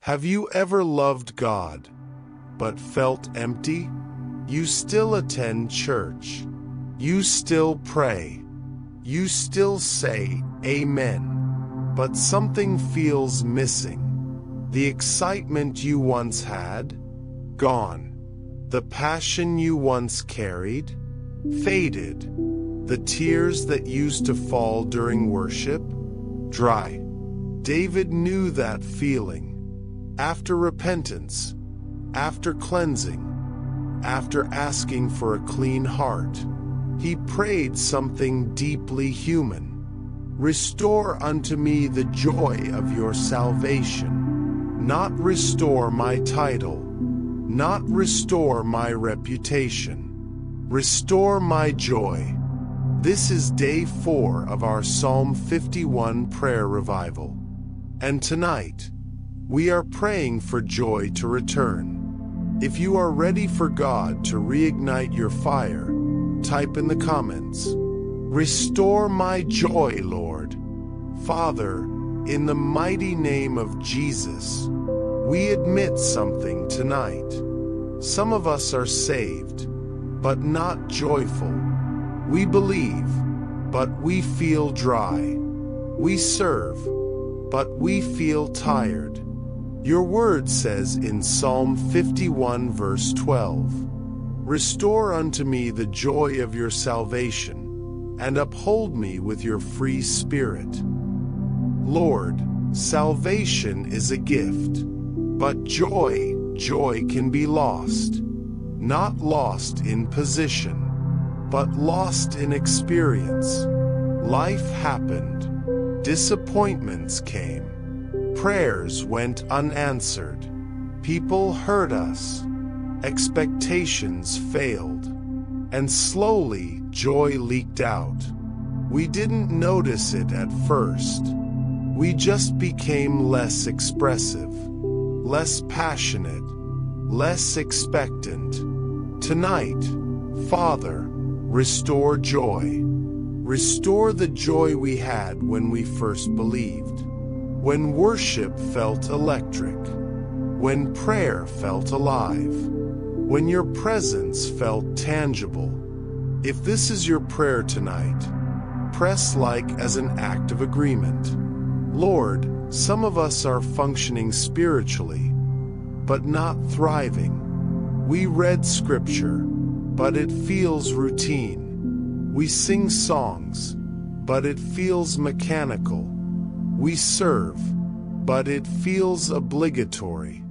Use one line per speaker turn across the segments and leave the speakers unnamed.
Have you ever loved God, but felt empty? You still attend church. You still pray. You still say amen. But something feels missing. The excitement you once had, gone. The passion you once carried, faded. The tears that used to fall during worship, dry. David knew that feeling. After repentance, after cleansing, after asking for a clean heart, he prayed something deeply human. Restore unto me the joy of your salvation. Not restore my title, not restore my reputation. Restore my joy. This is day 4 of our Psalm 51 prayer revival. And tonight, we are praying for joy to return. If you are ready for God to reignite your fire, type in the comments, "Restore my joy, Lord." Father, in the mighty name of Jesus, we admit something tonight. Some of us are saved, but not joyful. We believe, but we feel dry. We serve, but we feel tired. Your word says in Psalm 51 verse 12, "Restore unto me the joy of your salvation, and uphold me with your free spirit." Lord, salvation is a gift, but joy can be lost. Not lost in position, but lost in experience. Life happened. Disappointments came. Prayers went unanswered. People hurt us. Expectations failed. And slowly, joy leaked out. We didn't notice it at first. We just became less expressive, less passionate, less expectant. Tonight, Father, restore joy. Restore the joy we had when we first believed. When worship felt electric. When prayer felt alive. When your presence felt tangible. If this is your prayer tonight, press like as an act of agreement. Lord, some of us are functioning spiritually, but not thriving. We read scripture, but it feels routine. We sing songs, but it feels mechanical. We serve, but it feels obligatory.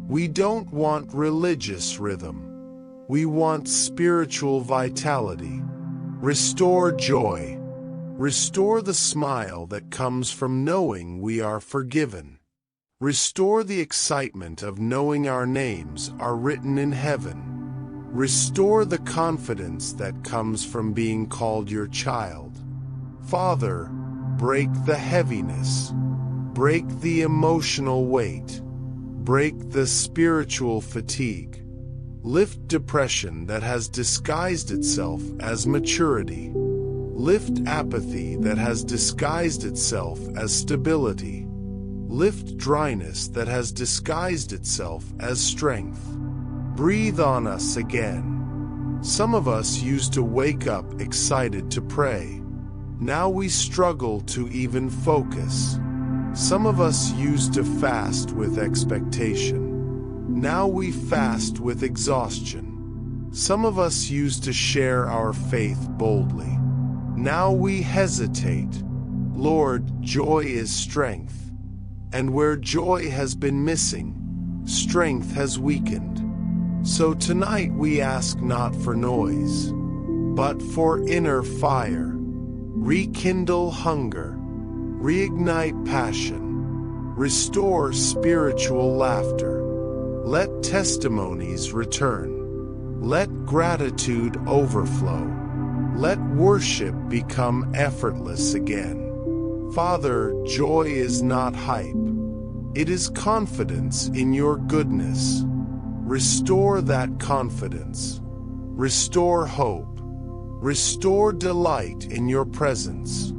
We don't want religious rhythm. We want spiritual vitality. Restore joy. Restore the smile that comes from knowing we are forgiven. Restore the excitement of knowing our names are written in heaven. Restore the confidence that comes from being called your child. Father, break the heaviness. Break the emotional weight. Break the spiritual fatigue. Lift depression that has disguised itself as maturity. Lift apathy that has disguised itself as stability. Lift dryness that has disguised itself as strength. Breathe on us again. Some of us used to wake up excited to pray. Now we struggle to even focus. Some of us used to fast with expectation. Now we fast with exhaustion. Some of us used to share our faith boldly. Now we hesitate. Lord, joy is strength. And where joy has been missing, strength has weakened. So tonight we ask not for noise, but for inner fire. Rekindle hunger. Reignite passion. Restore spiritual laughter. Let testimonies return. Let gratitude overflow. Let worship become effortless again. Father, joy is not hype. It is confidence in your goodness. Restore that confidence. Restore hope. Restore delight in your presence.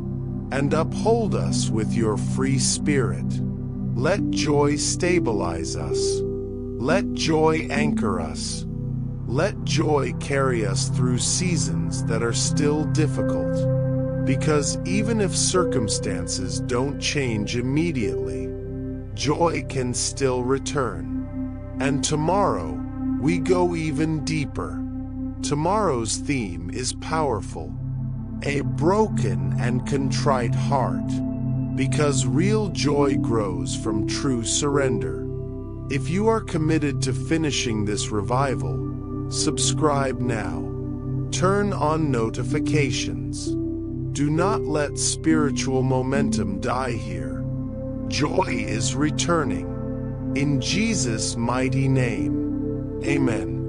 And uphold us with your free spirit. Let joy stabilize us. Let joy anchor us. Let joy carry us through seasons that are still difficult. Because even if circumstances don't change immediately, joy can still return. And tomorrow, we go even deeper. Tomorrow's theme is powerful. A broken and contrite heart. Because real joy grows from true surrender. If you are committed to finishing this revival, subscribe now. Turn on notifications. Do not let spiritual momentum die here. Joy is returning. In Jesus' mighty name. Amen.